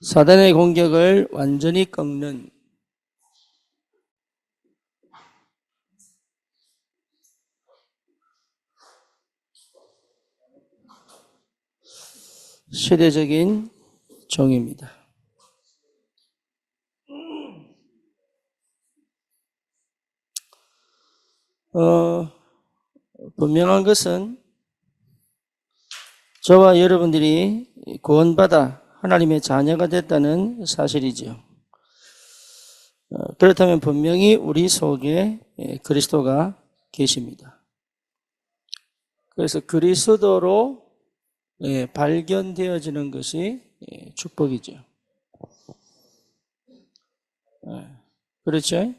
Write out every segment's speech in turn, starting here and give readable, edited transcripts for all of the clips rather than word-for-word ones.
사단의 공격을 완전히 꺾는 시대적인 종입니다. 분명한 것은 저와 여러분들이 구원받아 하나님의 자녀가 됐다는 사실이죠. 그렇다면 분명히 우리 속에 그리스도가 계십니다. 그래서 그리스도로 발견되어지는 것이 축복이죠. 그렇죠?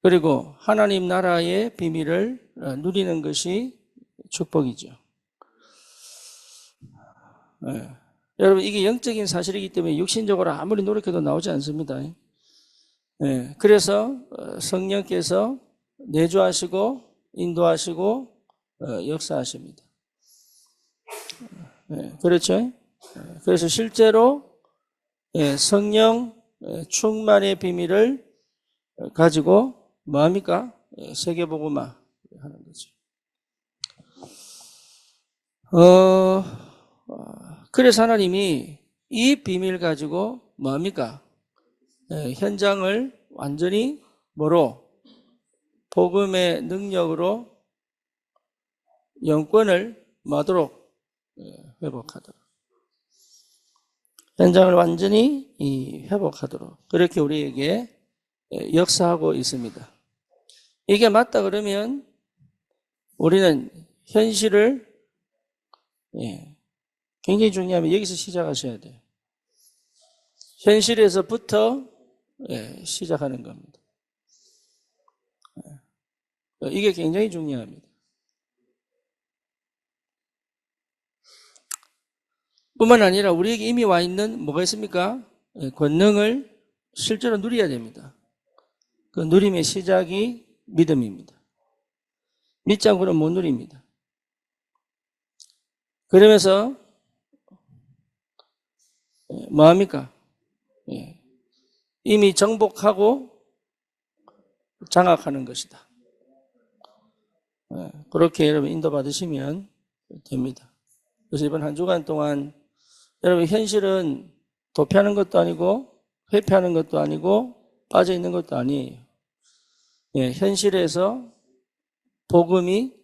그리고 하나님 나라의 비밀을 누리는 것이 축복이죠. 여러분, 이게 영적인 사실이기 때문에 육신적으로 아무리 노력해도 나오지 않습니다. 그래서 성령께서 내주하시고 인도하시고 역사하십니다. 그렇죠? 그래서 실제로 성령 충만의 비밀을 가지고 뭐합니까? 세계복음화 하는 거죠. 그래서 하나님이 이 비밀 가지고 뭐합니까? 현장을 완전히 뭐로? 복음의 능력으로 영권을 뭐하도록? 회복하도록. 현장을 완전히 회복하도록. 그렇게 우리에게 역사하고 있습니다. 이게 맞다 그러면 우리는 현실을 굉장히 중요하면 여기서 시작하셔야 돼요. 현실에서부터 시작하는 겁니다. 이게 굉장히 중요합니다. 뿐만 아니라 우리에게 이미 와 있는 뭐가 있습니까? 권능을 실제로 누려야 됩니다. 그 누림의 시작이 믿음입니다. 믿지 않고는 못 누립니다. 그러면서 뭐합니까? 이미 정복하고 장악하는 것이다. 그렇게 여러분 인도받으시면 됩니다. 그래서 이번 한 주간 동안 여러분 현실은 도피하는 것도 아니고 회피하는 것도 아니고 빠져 있는 것도 아니에요. 현실에서 복음이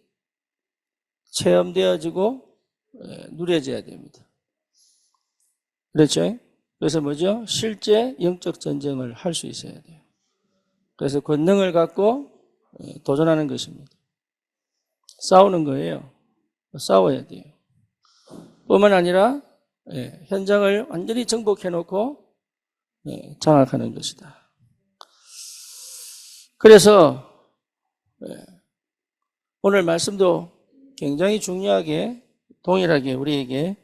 체험되어지고 누려져야 됩니다. 그렇죠? 그래서 뭐죠? 실제 영적 전쟁을 할 수 있어야 돼요. 그래서 권능을 갖고 도전하는 것입니다. 싸우는 거예요. 싸워야 돼요. 뿐만 아니라 현장을 완전히 정복해놓고 장악하는 것이다. 그래서 오늘 말씀도 굉장히 중요하게 동일하게 우리에게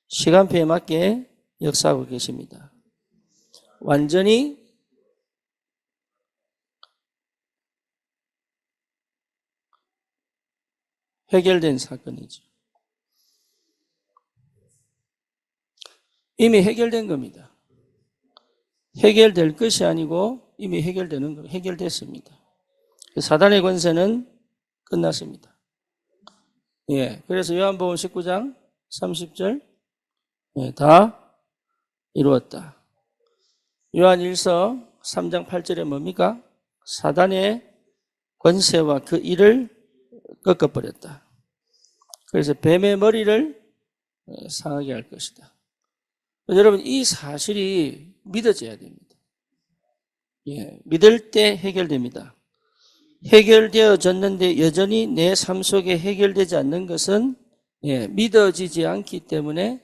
시간표에 맞게 역사하고 계십니다. 완전히 해결된 사건이죠. 이미 해결된 겁니다. 해결될 것이 아니고 이미 해결되는 거, 해결됐습니다. 사단의 권세는 끝났습니다. 그래서 요한복음 19장 30절 다 이루었다. 요한1서 3장 8절에 뭡니까? 사단의 권세와 그 일을 꺾어버렸다. 그래서 뱀의 머리를 상하게 할 것이다. 여러분, 이 사실이 믿어져야 됩니다. 믿을 때 해결됩니다. 해결되어졌는데 여전히 내 삶 속에 해결되지 않는 것은 믿어지지 않기 때문에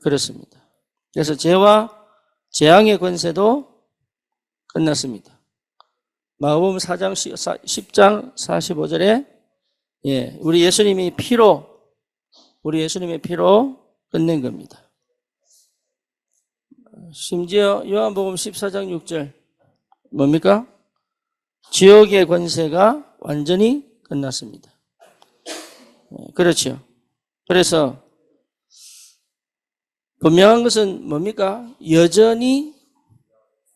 그렇습니다. 그래서 죄와 재앙의 권세도 끝났습니다. 마가복음 4장 10장 45절에 우리 예수님의 피로 끝낸 겁니다. 심지어 요한복음 14장 6절 뭡니까? 지옥의 권세가 완전히 끝났습니다. 그렇죠. 그래서 분명한 것은 뭡니까? 여전히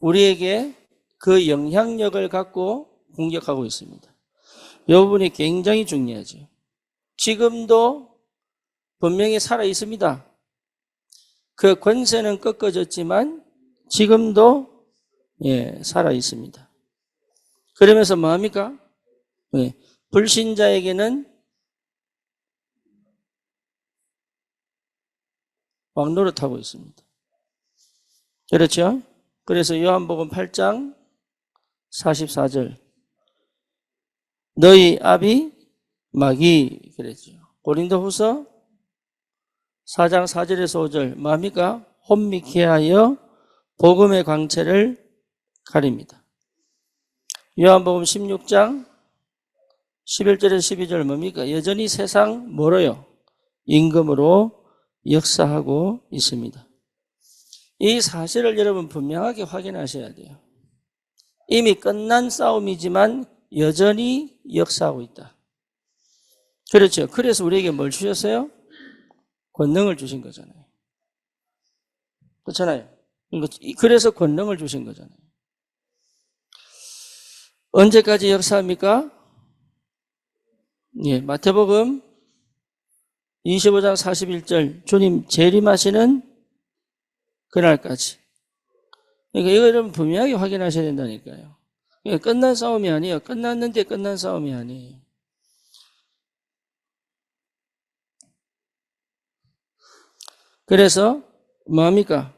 우리에게 그 영향력을 갖고 공격하고 있습니다. 이 부분이 굉장히 중요하죠. 지금도 분명히 살아 있습니다. 그 권세는 꺾어졌지만 지금도 살아 있습니다. 그러면서 뭐합니까? 불신자에게는 왕노릇하고 있습니다. 그렇죠? 그래서 요한복음 8장 44절 너희 아비 마귀 그랬죠. 고린도후서 4장 4절에서 5절 뭐합니까? 혼미케 하여 복음의 광채를 가립니다. 요한복음 16장 11절에서 12절 뭡니까? 여전히 세상 뭐로요? 임금으로 역사하고 있습니다. 이 사실을 여러분 분명하게 확인하셔야 돼요. 이미 끝난 싸움이지만 여전히 역사하고 있다. 그렇죠. 그래서 우리에게 뭘 주셨어요? 권능을 주신 거잖아요. 그렇잖아요. 그래서 권능을 주신 거잖아요. 언제까지 역사합니까? 마태복음 25장 41절 주님 재림하시는 그날까지. 그러니까 이거 여러분 분명하게 확인하셔야 된다니까요. 그러니까 끝난 싸움이 아니에요. 끝났는데 끝난 싸움이 아니에요. 그래서 뭐합니까?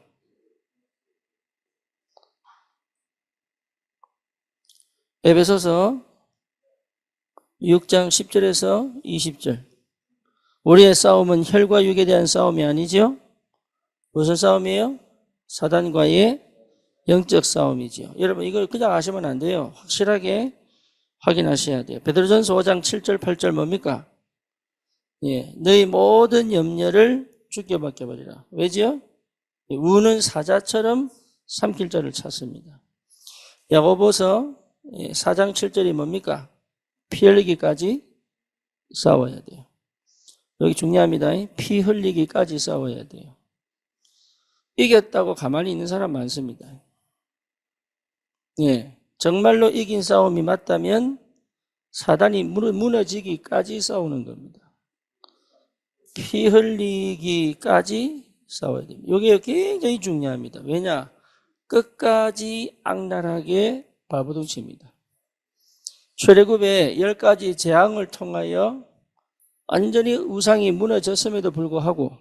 에베소서 6장 10절에서 20절 우리의 싸움은 혈과 육에 대한 싸움이 아니죠. 무슨 싸움이에요? 사단과의 영적 싸움이죠. 여러분 이걸 그냥 아시면 안 돼요. 확실하게 확인하셔야 돼요. 베드로전서 5장 7절 8절 뭡니까? 너희 모든 염려를 주께 맡겨버리라. 왜죠? 우는 사자처럼 삼킬 자를 찾습니다. 야고보서 4장 7절이 뭡니까? 피 흘리기까지 싸워야 돼요. 여기 중요합니다. 피 흘리기까지 싸워야 돼요. 이겼다고 가만히 있는 사람 많습니다. 정말로 이긴 싸움이 맞다면 사단이 무너지기까지 싸우는 겁니다. 피 흘리기까지 싸워야 됩니다. 이게 굉장히 중요합니다. 왜냐? 끝까지 악랄하게 발버둥칩니다. 출애굽의 10가지 재앙을 통하여 완전히 우상이 무너졌음에도 불구하고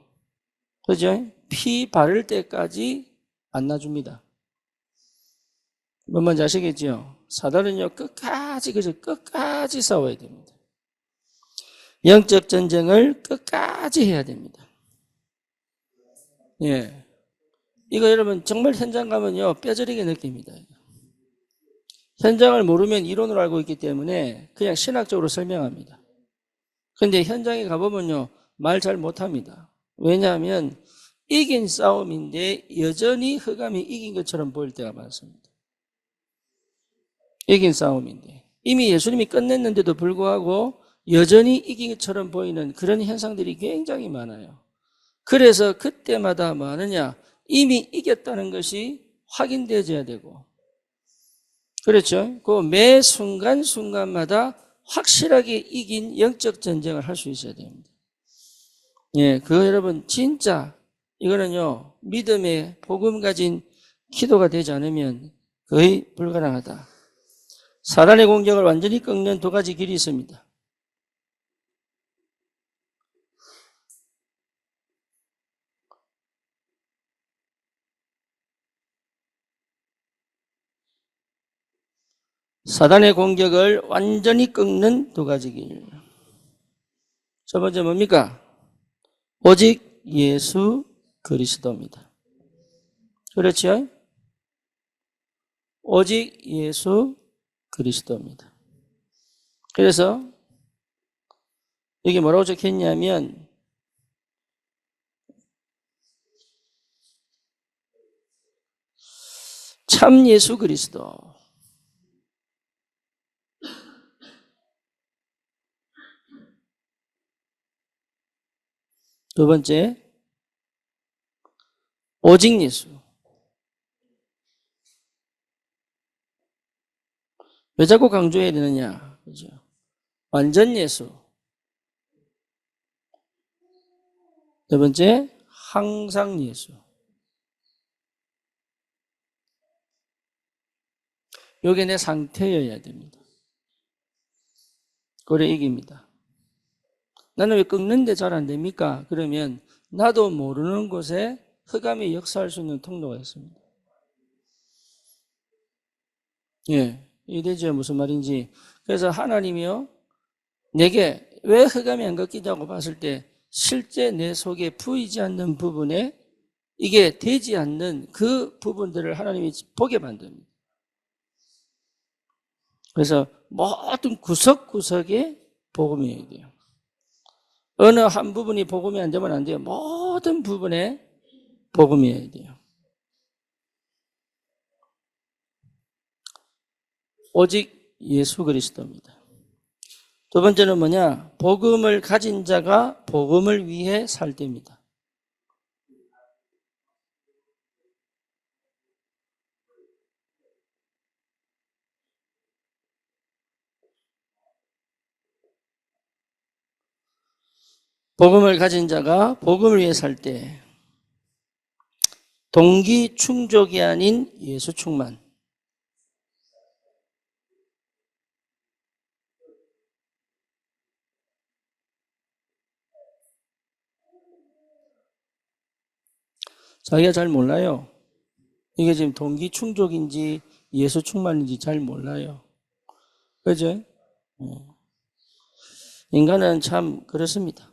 그죠? 피 바를 때까지 안 놔줍니다. 뭔지 아시겠죠? 사단은요 끝까지 싸워야 됩니다. 영적 전쟁을 끝까지 해야 됩니다. 이거 여러분 정말 현장 가면요 뼈저리게 느낍니다. 현장을 모르면 이론으로 알고 있기 때문에 그냥 신학적으로 설명합니다. 근데 현장에 가보면요 말 잘 못합니다. 왜냐하면 이긴 싸움인데 여전히 흑암이 이긴 것처럼 보일 때가 많습니다. 이긴 싸움인데 이미 예수님이 끝냈는데도 불구하고 여전히 이긴 것처럼 보이는 그런 현상들이 굉장히 많아요. 그래서 그때마다 뭐 하느냐? 이미 이겼다는 것이 확인되어야 되고 그렇죠? 그 매 순간순간마다 확실하게 이긴 영적 전쟁을 할 수 있어야 됩니다. 그거 여러분 진짜 이거는요 믿음의 복음 가진 기도가 되지 않으면 거의 불가능하다. 사단의 공격을 완전히 꺾는 두 가지 길이 있습니다. 사단의 공격을 완전히 꺾는 두 가지 길. 첫 번째 뭡니까? 오직 예수 그리스도입니다. 그렇죠? 오직 예수 그리스도입니다. 그래서 여기 뭐라고 적혔냐면 참 예수 그리스도. 두 번째 오직 예수. 왜 자꾸 강조해야 되느냐? 그죠? 완전 예수. 네 번째, 항상 예수. 요게 내 상태여야 됩니다. 그래 이깁니다. 나는 왜 꺾는데 잘 안 됩니까? 그러면 나도 모르는 곳에 흑암이 역사할 수 있는 통로가 있습니다. 예, 이해되죠? 무슨 말인지. 그래서 하나님이요, 내게 왜 흑암이 안 꺾이냐고 봤을 때 실제 내 속에 보이지 않는 부분에 이게 되지 않는 그 부분들을 하나님이 보게 만듭니다. 그래서 모든 구석구석에 복음이어야 돼요. 어느 한 부분이 복음이 안 되면 안 돼요. 모든 부분에 복음이어야 돼요. 오직 예수 그리스도입니다. 두 번째는 뭐냐? 복음을 가진 자가 복음을 위해 살 때입니다. 복음을 가진 자가 복음을 위해 살 때 동기 충족이 아닌 예수 충만. 자기가 잘 몰라요. 이게 지금 동기 충족인지 예수 충만인지 잘 몰라요. 그죠? 인간은 참 그렇습니다.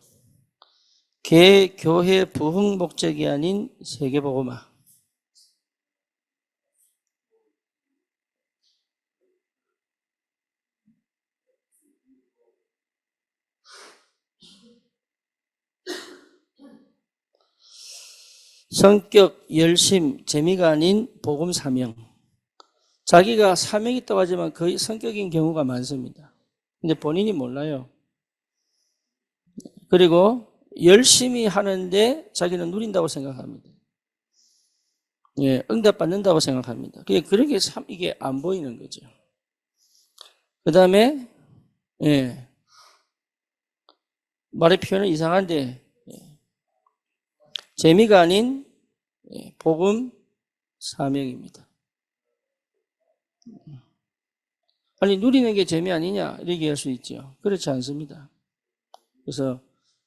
교회 부흥 목적이 아닌 세계복음화. 성격, 열심, 재미가 아닌 복음 사명. 자기가 사명이 있다고 하지만 거의 성격인 경우가 많습니다. 근데 본인이 몰라요. 그리고 열심히 하는데 자기는 누린다고 생각합니다. 예, 응답받는다고 생각합니다. 그렇게 참 이게 안 보이는 거죠. 그 다음에, 예, 말의 표현은 이상한데, 예, 재미가 아닌 복음 사명입니다. 아니, 누리는 게 재미 아니냐? 이렇게 얘기할 수 있죠. 그렇지 않습니다. 그래서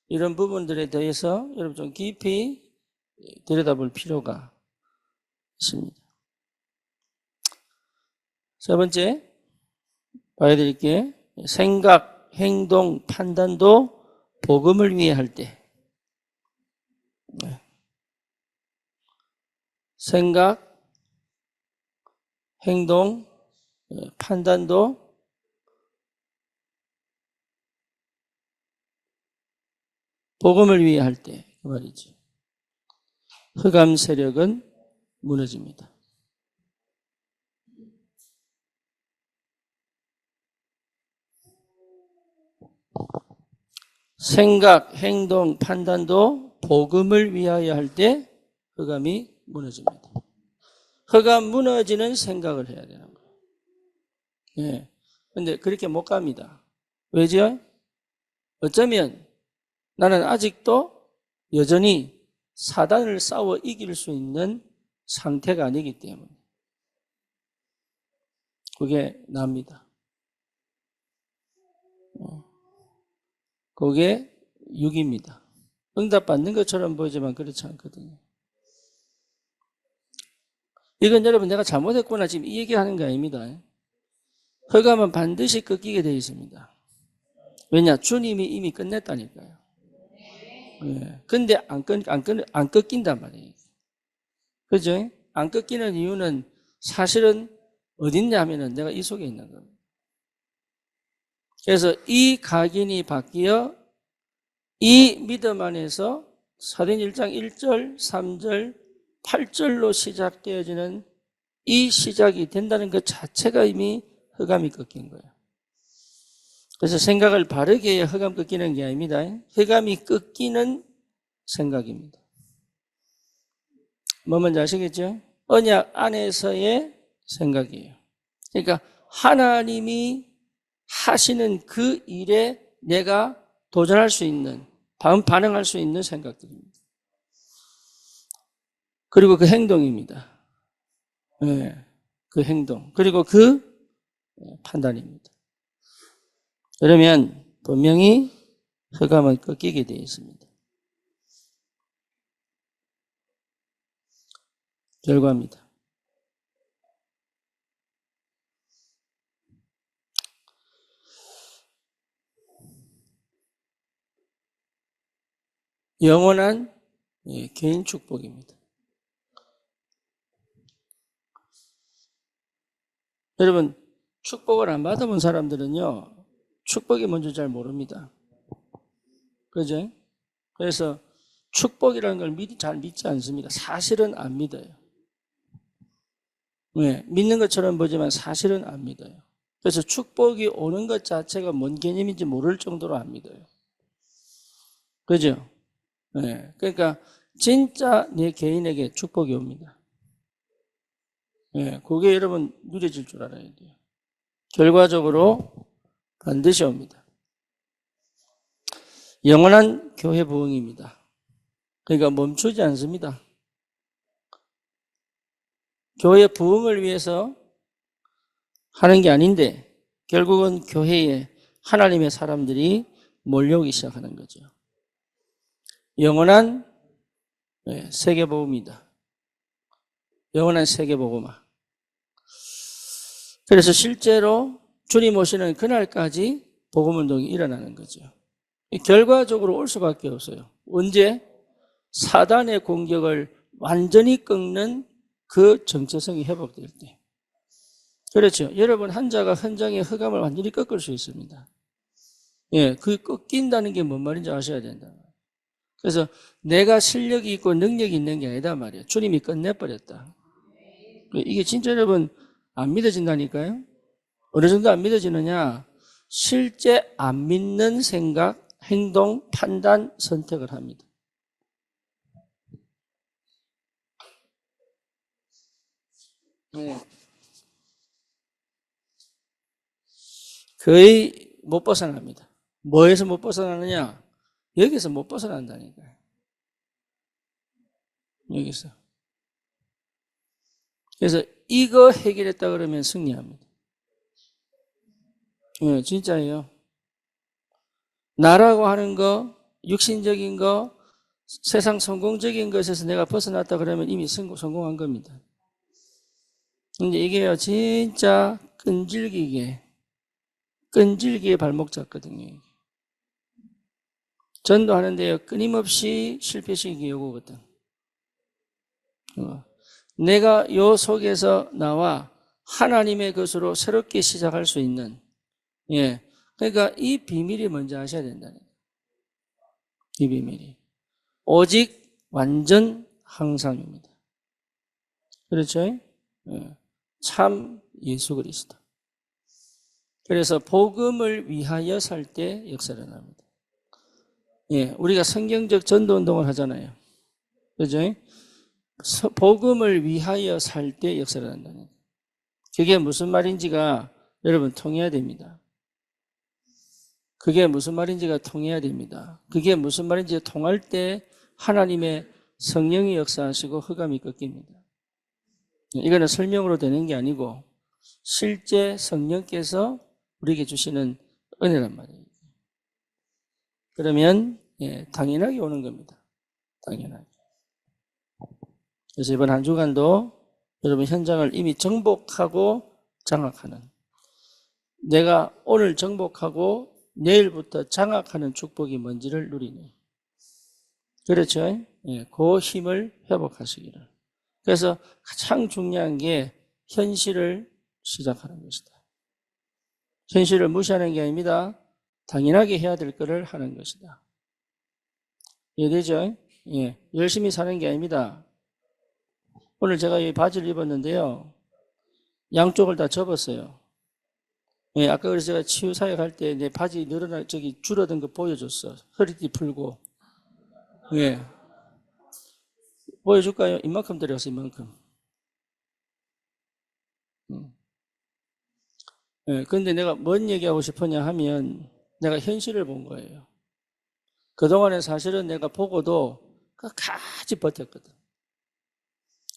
이런 부분들에 대해서 여러분 좀 깊이 들여다볼 필요가 있습니다. 세 번째, 봐야 될 게, 생각, 행동, 판단도 복음을 위해 할 때. 생각, 행동, 판단도 복음을 위해 할 때, 그 말이지. 흑암 세력은 무너집니다. 생각, 행동, 판단도 복음을 위하여 할 때 흑암이 무너집니다. 흑암 무너지는 생각을 해야 되는 거예요. 예. 근데 그렇게 못 갑니다. 왜죠? 어쩌면 나는 아직도 여전히 사단을 싸워 이길 수 있는 상태가 아니기 때문에 그게 납니다. 그게 6입니다. 응답받는 것처럼 보이지만 그렇지 않거든요. 이건 여러분 내가 잘못했구나 지금 이 얘기하는 게 아닙니다. 흑암은 반드시 꺾이게 되어 있습니다. 왜냐? 주님이 이미 끝냈다니까요. 예. 근데 안 꺾인단 말이에요. 그죠? 안 꺾이는 이유는 사실은 어딨냐 하면은 내가 이 속에 있는 겁니다. 그래서 이 각인이 바뀌어 이 믿음 안에서 사도행전 1장 1절, 3절, 8절로 시작되어지는 이 시작이 된다는 것 자체가 이미 흑암이 꺾인 거예요. 그래서 생각을 바르게 해야 흑암 꺾이는 게 아닙니다. 흑암이 꺾이는 생각입니다. 뭐 뭔지 아시겠죠? 언약 안에서의 생각이에요. 그러니까 하나님이 하시는 그 일에 내가 도전할 수 있는, 반응할 수 있는 생각들입니다. 그리고 그 행동입니다. 네, 그 행동. 그리고 그 판단입니다. 그러면 분명히 흑암은 꺾이게 되어 있습니다. 결과입니다. 영원한 개인 축복입니다. 여러분, 축복을 안 받아본 사람들은요, 축복이 뭔지 잘 모릅니다. 그죠? 그래서 축복이라는 걸 미리 잘 믿지 않습니다. 사실은 안 믿어요. 네, 믿는 것처럼 보지만 사실은 안 믿어요. 그래서 축복이 오는 것 자체가 뭔 개념인지 모를 정도로 안 믿어요. 그죠? 네, 그러니까 진짜 내 개인에게 축복이 옵니다. 네, 그게 여러분 누려질 줄 알아야 돼요. 결과적으로 반드시 옵니다. 영원한 교회 부흥입니다. 그러니까 멈추지 않습니다. 교회 부흥을 위해서 하는 게 아닌데 결국은 교회에 하나님의 사람들이 몰려오기 시작하는 거죠. 영원한 세계복음이다. 영원한 세계복음화. 그래서 실제로 주님 오시는 그날까지 복음운동이 일어나는 거죠. 결과적으로 올 수밖에 없어요. 언제? 사단의 공격을 완전히 끊는 그 정체성이 회복될 때. 그렇죠. 여러분, 한자가 현장의 흑암을 완전히 꺾을 수 있습니다. 예, 그 꺾인다는 게 뭔 말인지 아셔야 된다. 그래서 내가 실력이 있고 능력이 있는 게 아니다 말이에요. 주님이 끝내버렸다. 이게 진짜 여러분 안 믿어진다니까요. 어느 정도 안 믿어지느냐? 실제 안 믿는 생각, 행동, 판단, 선택을 합니다. 네. 거의 못 벗어납니다. 뭐에서 못 벗어나느냐? 여기서 못 벗어난다니까요. 여기서. 그래서 이거 해결했다 그러면 승리합니다. 네, 진짜예요. 나라고 하는 거, 육신적인 거, 세상 성공적인 것에서 내가 벗어났다 그러면 이미 성공한 겁니다. 근데 이게요, 진짜 끈질기게 발목 잡거든요. 전도하는데요, 끊임없이 실패시키기 오거든. 내가 요 속에서 나와 하나님의 것으로 새롭게 시작할 수 있는, 예. 그러니까 이 비밀이 뭔지 아셔야 된다는 거예요. 이 비밀이. 오직 완전 항상입니다. 그렇죠? 예. 참 예수 그리스도. 그래서 복음을 위하여 살 때 역사를 합니다. 예, 우리가 성경적 전도 운동을 하잖아요. 그죠? 복음을 위하여 살 때 역사를 한다는 거예요. 그게 무슨 말인지가 여러분 통해야 됩니다. 그게 무슨 말인지가 통해야 됩니다. 그게 무슨 말인지 통할 때 하나님의 성령이 역사하시고 흑암이 꺾입니다. 이거는 설명으로 되는 게 아니고 실제 성령께서 우리에게 주시는 은혜란 말이에요. 그러면 당연하게 오는 겁니다. 당연하게. 그래서 이번 한 주간도 여러분 현장을 이미 정복하고 장악하는, 내가 오늘 정복하고 내일부터 장악하는 축복이 뭔지를 누리는, 그렇죠? 그 힘을 회복하시기를. 그래서 가장 중요한 게 현실을 시작하는 것이다. 현실을 무시하는 게 아닙니다. 당연하게 해야 될 거를 하는 것이다. 이해되죠? 예. 열심히 사는 게 아닙니다. 오늘 제가 이 바지를 입었는데요. 양쪽을 다 접었어요. 예, 아까 그래서 제가 치유사역 할 때 내 바지 줄어든 거 보여줬어. 허리띠 풀고. 예. 보여줄까요? 이만큼 들어가서 이만큼. 예, 근데 내가 뭔 얘기하고 싶으냐 하면 내가 현실을 본 거예요. 그동안에 사실은 내가 보고도 끝까지 버텼거든.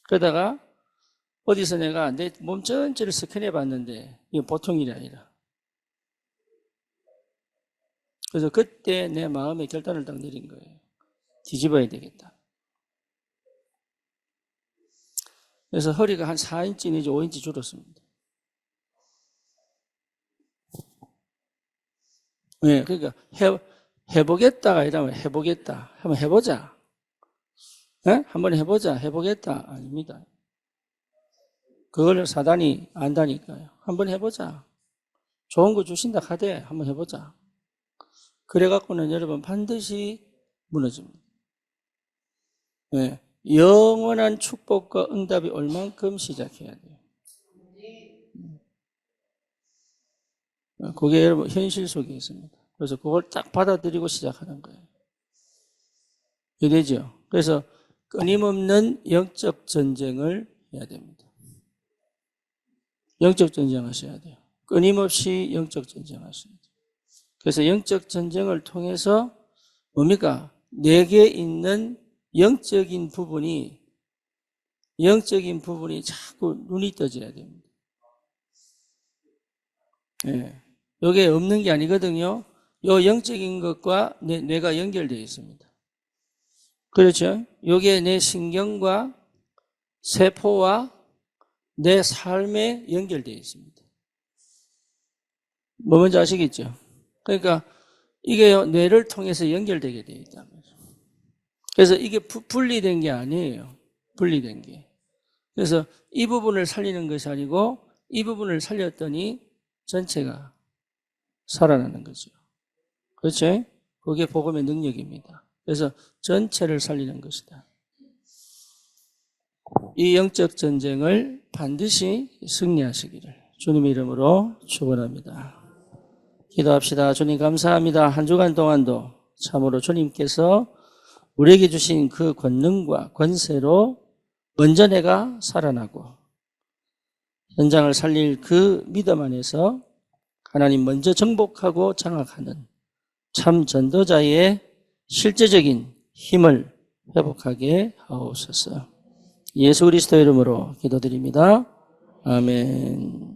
그러다가 어디서 내가 내 몸 전체를 스캔해 봤는데 이게 보통 일이 아니라. 그래서 그때 내 마음의 결단을 딱 내린 거예요. 뒤집어야 되겠다. 그래서 허리가 한 4인치 내지 5인치 줄었습니다. 네, 그러니까 해보겠다가 아니라면 해보겠다. 한번 해보자. 네? 한번 해보자. 해보겠다. 아닙니다. 그걸 사단이 안다니까요. 한번 해보자. 좋은 거 주신다 하되 한번 해보자. 그래갖고는 여러분 반드시 무너집니다. 네. 영원한 축복과 응답이 올 만큼 시작해야 돼요. 그게 여러분 현실 속에 있습니다. 그래서 그걸 딱 받아들이고 시작하는 거예요. 이해되죠? 그래서 끊임없는 영적 전쟁을 해야 됩니다. 영적 전쟁 하셔야 돼요. 끊임없이 영적 전쟁 하셔야 돼요. 그래서 영적 전쟁을 통해서 뭡니까? 내게 있는 영적인 부분이 자꾸 눈이 떠져야 됩니다. 예. 이게 없는 게 아니거든요. 요 영적인 것과 뇌가 연결되어 있습니다. 그렇죠? 요게 내 신경과 세포와 내 삶에 연결되어 있습니다. 뭐 뭔지 아시겠죠? 그러니까 이게 뇌를 통해서 연결되게 되어 있다는 거죠. 그래서 이게 분리된 게 아니에요. 분리된 게. 그래서 이 부분을 살리는 것이 아니고 이 부분을 살렸더니 전체가 살아나는 거죠. 그렇죠? 그게 복음의 능력입니다. 그래서 전체를 살리는 것이다. 이 영적 전쟁을 반드시 승리하시기를 주님의 이름으로 축원합니다. 기도합시다. 주님 감사합니다. 한 주간 동안도 참으로 주님께서 우리에게 주신 그 권능과 권세로 먼저 내가 살아나고 현장을 살릴 그 믿음 안에서 하나님 먼저 정복하고 장악하는 참 전도자의 실제적인 힘을 회복하게 하옵소서. 예수 그리스도 이름으로 기도드립니다. 아멘.